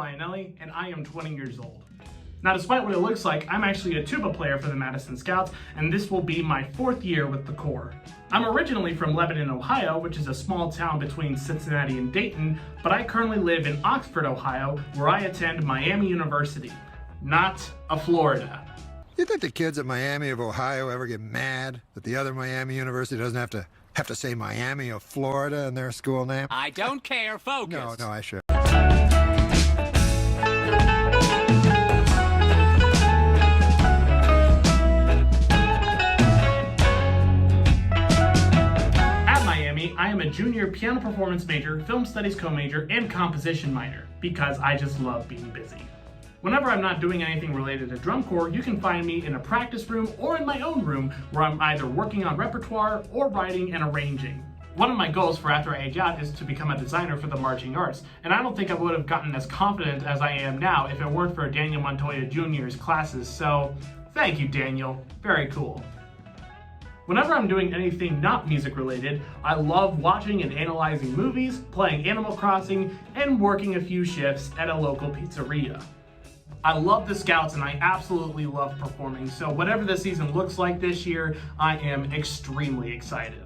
Lionelli, and I am 20 years old. Now, despite what it looks like, I'm actually a tuba player for the Madison Scouts, and this will be my 4th year with the Corps. I'm originally from Lebanon, Ohio, which is a small town between Cincinnati and Dayton, but I currently live in Oxford, Ohio, where I attend Miami University, not a Florida. You think the kids at Miami of Ohio ever get mad that the other Miami University doesn't have to say Miami of Florida in their school name? I don't care. Focus. No, I should. At Miami, I am a junior piano performance major, film studies co-major, and composition minor, because I just love being busy. Whenever I'm not doing anything related to drum corps, you can find me in a practice room or in my own room where I'm either working on repertoire or writing and arranging. One of my goals for after I age out is to become a designer for the marching arts, and I don't think I would have gotten as confident as I am now if it weren't for Daniel Montoya Jr.'s classes, so thank you, Daniel. Very cool. Whenever I'm doing anything not music related, I love watching and analyzing movies, playing Animal Crossing, and working a few shifts at a local pizzeria. I love the Scouts and I absolutely love performing, so whatever the season looks like this year, I am extremely excited.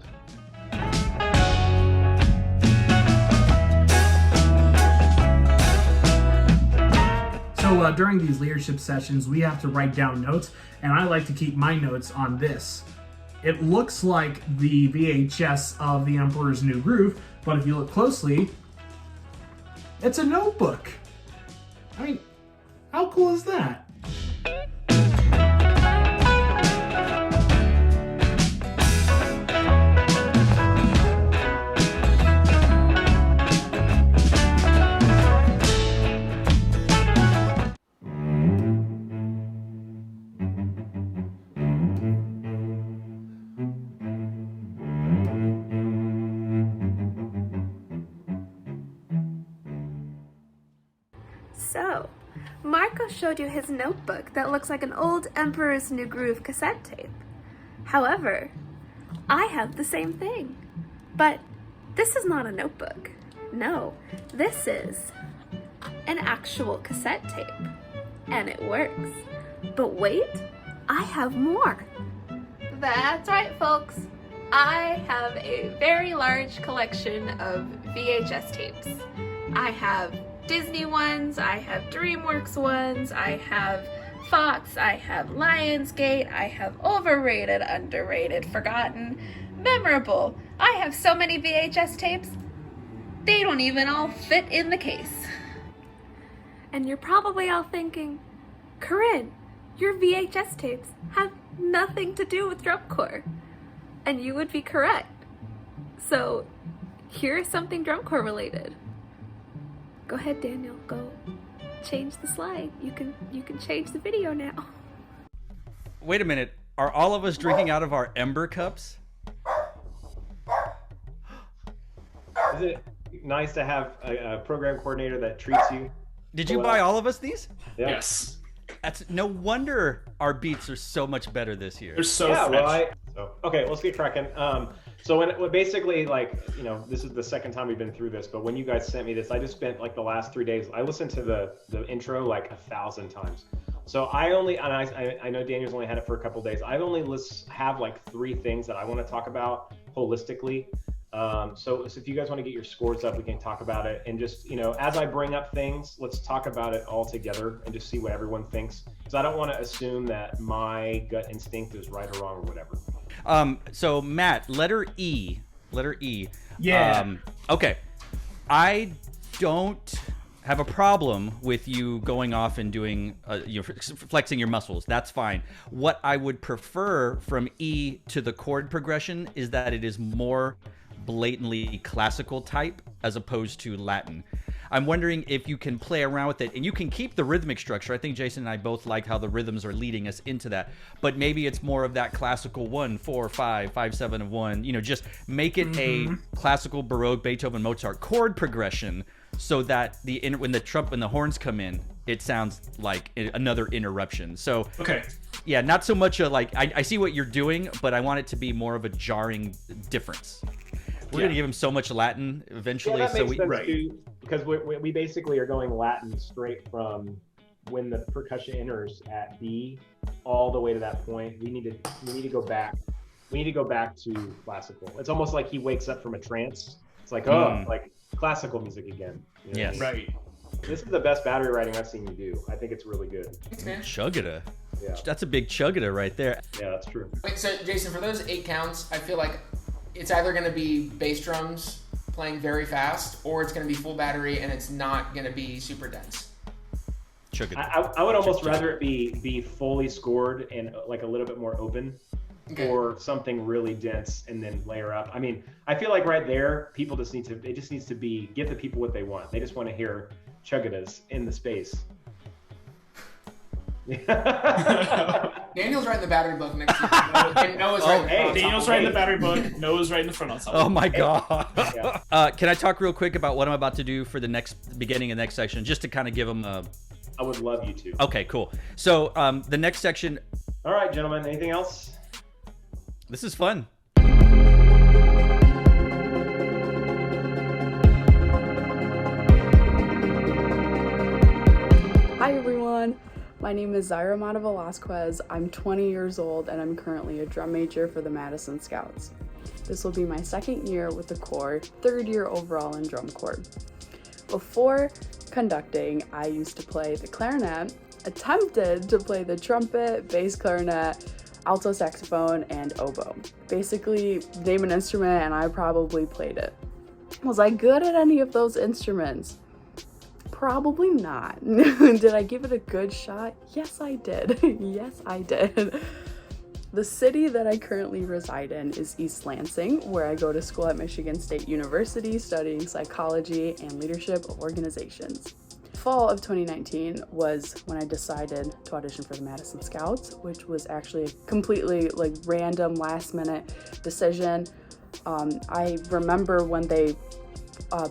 So during these leadership sessions, we have to write down notes, and I like to keep my notes on this. It looks like the VHS of The Emperor's New Groove, but if you look closely, it's a notebook. I mean, how cool is that? So, Marco showed you his notebook that looks like an old Emperor's New Groove cassette tape. However, I have the same thing. But this is not a notebook. No, this is an actual cassette tape. And it works. But wait, I have more. That's right, folks. I have a very large collection of VHS tapes. I have Disney ones, I have DreamWorks ones, I have Fox, I have Lionsgate, I have overrated, underrated, forgotten, memorable. I have so many VHS tapes, they don't even all fit in the case. And you're probably all thinking, Corinne, your VHS tapes have nothing to do with drum corps. And you would be correct. So here's something drum corps related. Go ahead, Daniel, go change the slide. You can change the video now. Wait a minute. Are all of us drinking out of our Ember cups? Is it nice to have a program coordinator that treats you? Did you buy all of us these? Yeah. Yes. That's no wonder our beats are so much better this year. They're so Yeah, fresh. Okay, let's get cracking. So when basically, like, you know, this is the second time we've been through this, but when you guys sent me this, I just spent like the last 3 days, I listened to the intro like 1,000 times. So I know Daniel's only had it for a couple days. I only have like 3 things that I want to talk about holistically. So if you guys want to get your scores up, we can talk about it. And just, you know, as I bring up things, let's talk about it all together and just see what everyone thinks. Because I don't want to assume that my gut instinct is right or wrong or whatever. So Matt, letter E. Yeah. Okay. I don't have a problem with you going off and doing, flexing your muscles. That's fine. What I would prefer from E to the chord progression is that it is more blatantly classical type as opposed to Latin. I'm wondering if you can play around with it and you can keep the rhythmic structure. I think Jason and I both like how the rhythms are leading us into that, but maybe it's more of that classical 1, 4, 5, 5, 7 of 1, you know, just make it a classical Baroque Beethoven Mozart chord progression so that when the horns come in, it sounds like another interruption. So Okay. yeah, not so much I see what you're doing, but I want it to be more of a jarring difference. We're gonna give him so much Latin eventually, Yeah, that makes sense Right. too, because we basically are going Latin straight from when the percussion enters at B all the way to that point. We need to go back. We need to go back to classical. It's almost like he wakes up from a trance. It's like, like classical music again. You know Yes. what I mean? Right. This is the best battery writing I've seen you do. I think it's really good. Chugada. Yeah. That's a big chugada right there. Yeah, that's true. Wait, so Jason, for those 8 counts, I feel like it's either going to be bass drums playing very fast, or it's going to be full battery and it's not going to be super dense. Chugada. I would almost rather it be fully scored and like a little bit more open, or something really dense and then layer up. I mean, I feel like right there, people just need to. It just needs to be give the people what they want. They just want to hear chugadas in the space. Daniel's writing the battery book next to you. And Noah's writing the front Daniel's ensemble. writing the battery book. Noah's writing the front ensemble. Oh my god. Yeah. Can I talk real quick about what I'm about to do for the beginning of the next section, just to kind of give them a... I would love you to. Okay, cool. So the next section... All right, gentlemen. Anything else? This is fun. Hi everyone, my name is Zaira Mata Velasquez. I'm 20 years old and I'm currently a drum major for the Madison Scouts. This will be my 2nd year with the Corps, 3rd year overall in drum corps. Before conducting, I used to play the clarinet, attempted to play the trumpet, bass clarinet, alto saxophone, and oboe. Basically, name an instrument and I probably played it. Was I good at any of those instruments? Probably not. Did I give it a good shot? Yes, I did. Yes, I did. The city that I currently reside in is East Lansing, where I go to school at Michigan State University studying psychology and leadership of organizations. Fall of 2019 was when I decided to audition for the Madison Scouts, which was actually a completely random last minute decision. I remember when they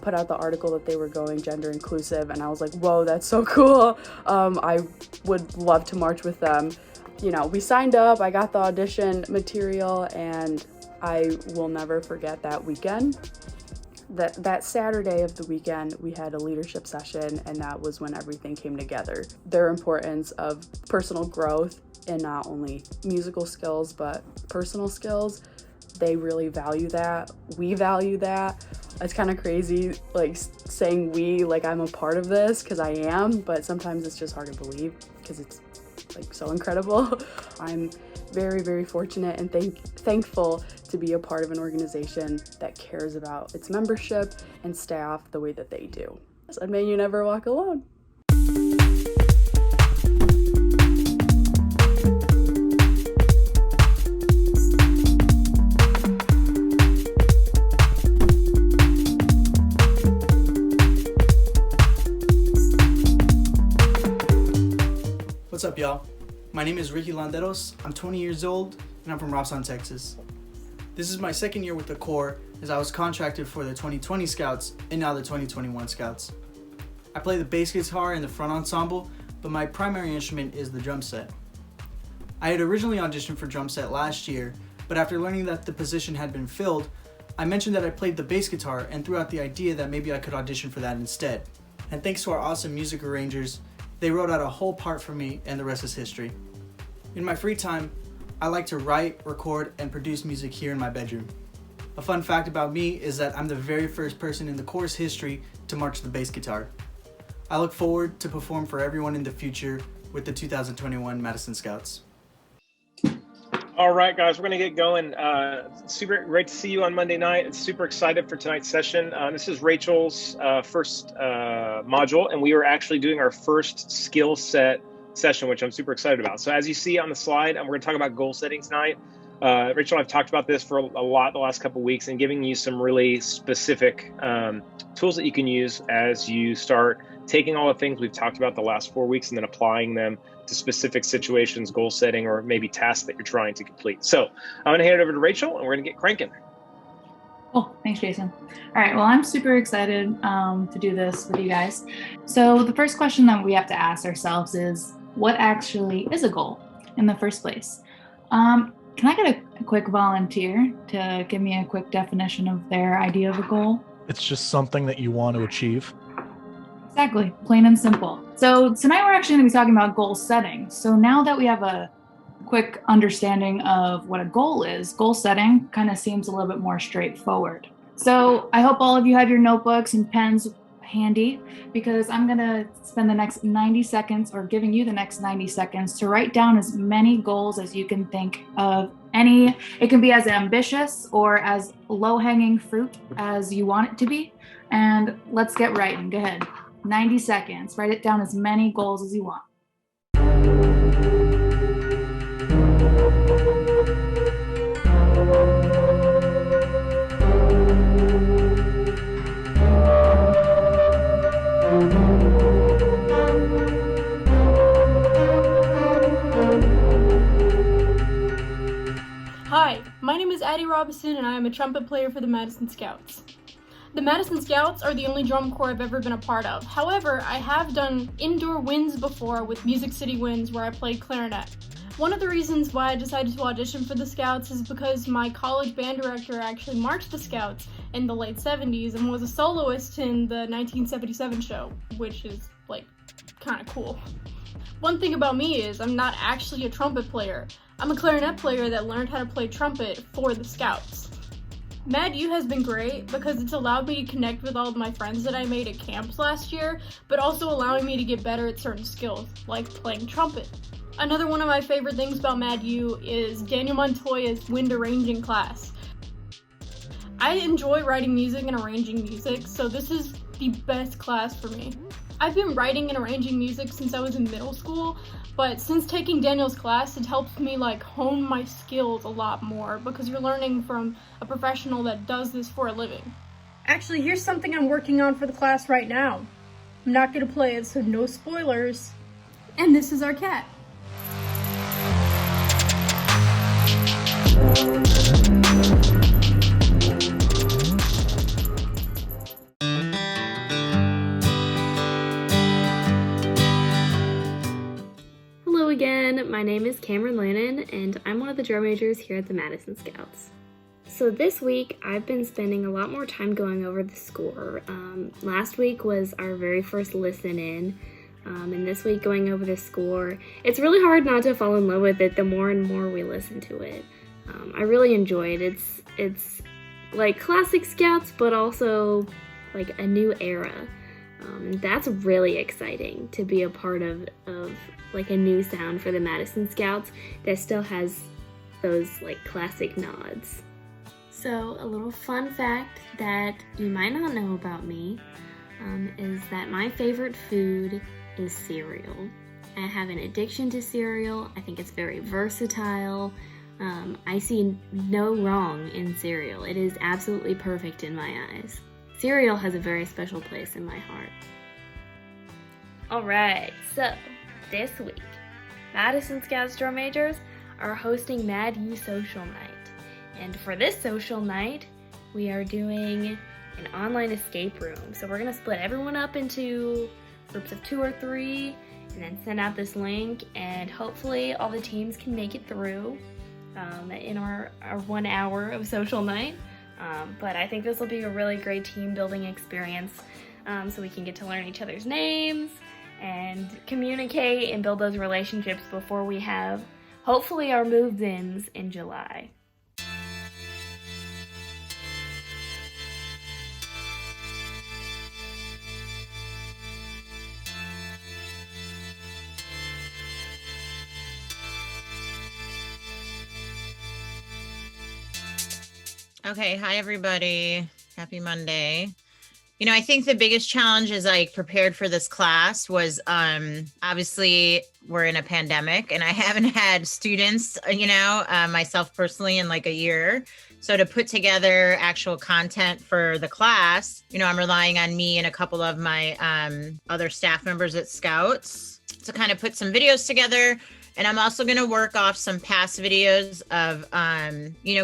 put out the article that they were going gender inclusive, and I was like, whoa, that's so cool. I would love to march with them. You know, we signed up, I got the audition material, and I will never forget that weekend. That Saturday of the weekend, we had a leadership session, and that was when everything came together. Their importance of personal growth in not only musical skills, but personal skills. They really value that. We value that. It's kind of crazy, saying we, I'm a part of this, because I am, but sometimes it's just hard to believe, because it's, so incredible. I'm very, very fortunate and thankful to be a part of an organization that cares about its membership and staff the way that they do. And may you never walk alone. What's up, y'all? My name is Ricky Landeros. I'm 20 years old, and I'm from Robson, Texas. This is my 2nd year with the Corps, as I was contracted for the 2020 Scouts and now the 2021 Scouts. I play the bass guitar in the front ensemble, but my primary instrument is the drum set. I had originally auditioned for drum set last year, but after learning that the position had been filled, I mentioned that I played the bass guitar and threw out the idea that maybe I could audition for that instead. And thanks to our awesome music arrangers, they wrote out a whole part for me, and the rest is history. In my free time, I like to write, record, and produce music here in my bedroom. A fun fact about me is that I'm the very first person in the Corps' history to march the bass guitar. I look forward to perform for everyone in the future with the 2021 Madison Scouts. All right, guys, we're going to get going. Super great to see you on Monday night. It's super excited for tonight's session. This is Rachel's first module, and we are actually doing our first skill set session, which I'm super excited about. So as you see on the slide, we're going to talk about goal setting tonight. Rachel and I've talked about this for a lot the last couple of weeks, and giving you some really specific tools that you can use as you start taking all the things we've talked about the last 4 weeks and then applying them to specific situations, goal setting, or maybe tasks that you're trying to complete. So I'm going to hand it over to Rachel, and we're going to get cranking. Oh, thanks, Jason. All right, well, I'm super excited to do this with you guys. So the first question that we have to ask ourselves is, what actually is a goal in the first place? Can I get a quick volunteer to give me a quick definition of their idea of a goal? It's just something that you want to achieve. Exactly, plain and simple. So tonight we're actually going to be talking about goal setting. So now that we have a quick understanding of what a goal is, goal setting kind of seems a little bit more straightforward. So I hope all of you have your notebooks and pens handy, because I'm going to spend the next 90 seconds, or giving you the next 90 seconds, to write down as many goals as you can think of. It can be as ambitious or as low-hanging fruit as you want it to be. And let's get writing. Go ahead. 90 seconds. Write it down as many goals as you want. Hi, my name is Addie Robinson and I am a trumpet player for the Madison Scouts. The Madison Scouts are the only drum corps I've ever been a part of. However, I have done indoor winds before with Music City Winds where I played clarinet. One of the reasons why I decided to audition for the Scouts is because my college band director actually marched the Scouts in the late 70s and was a soloist in the 1977 show, which is like kind of cool. One thing about me is I'm not actually a trumpet player. I'm a clarinet player that learned how to play trumpet for the Scouts. Mad U has been great because it's allowed me to connect with all of my friends that I made at camps last year, but also allowing me to get better at certain skills, like playing trumpet. Another one of my favorite things about Mad U is Daniel Montoya's wind arranging class. I enjoy writing music and arranging music, so this is the best class for me. I've been writing and arranging music since I was in middle school, but since taking Daniel's class, it helps me hone my skills a lot more because you're learning from a professional that does this for a living. Actually, here's something I'm working on for the class right now. I'm not gonna play it, so no spoilers. And this is our cat. Hello again, my name is Kameron Lannan, and I'm one of the drum majors here at the Madison Scouts. So this week, I've been spending a lot more time going over the score. Last week was our very first listen in, and this week going over the score. It's really hard not to fall in love with it the more and more we listen to it. I really enjoy it. It's like classic Scouts, but also like a new era. That's really exciting to be a part of like a new sound for the Madison Scouts that still has those like classic nods. So a little fun fact that you might not know about me is that my favorite food is cereal. I have an addiction to cereal. I think it's very versatile. I see no wrong in cereal. It is absolutely perfect in my eyes. Cereal has a very special place in my heart. Alright, so this week, Madison Scouts drum majors are hosting Mad U Social Night. And for this social night, we are doing an online escape room. So we're gonna split everyone up into groups of 2 or 3 and then send out this link, and hopefully all the teams can make it through in our 1 hour of social night. But I think this will be a really great team building experience, so we can get to learn each other's names and communicate and build those relationships before we have, hopefully, our move-ins in July. Okay, hi everybody. Happy Monday. You know, I think the biggest challenge as I prepared for this class was obviously we're in a pandemic and I haven't had students, myself personally in like a year. So to put together actual content for the class, I'm relying on me and a couple of my other staff members at Scouts to kind of put some videos together. And I'm also going to work off some past videos of,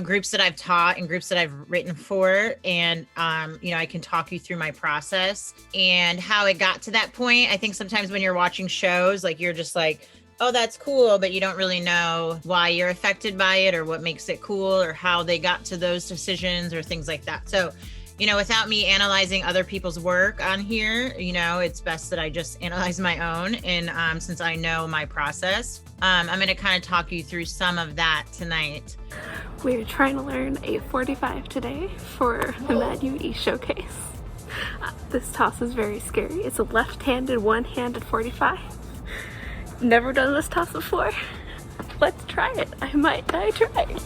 groups that I've taught and groups that I've written for. And, I can talk you through my process and how it got to that point. I think sometimes when you're watching shows, like you're just like, oh, that's cool, but you don't really know why you're affected by it or what makes it cool or how they got to those decisions or things like that. So you know, without me analyzing other people's work on here, you know, it's best that I just analyze my own. And since I know my process, I'm going to kind of talk you through some of that tonight. We're trying to learn a 45 today for the Mad UE showcase. This toss is very scary. It's a left-handed, one-handed 45. Never done this toss before. Let's try it. I might die trying.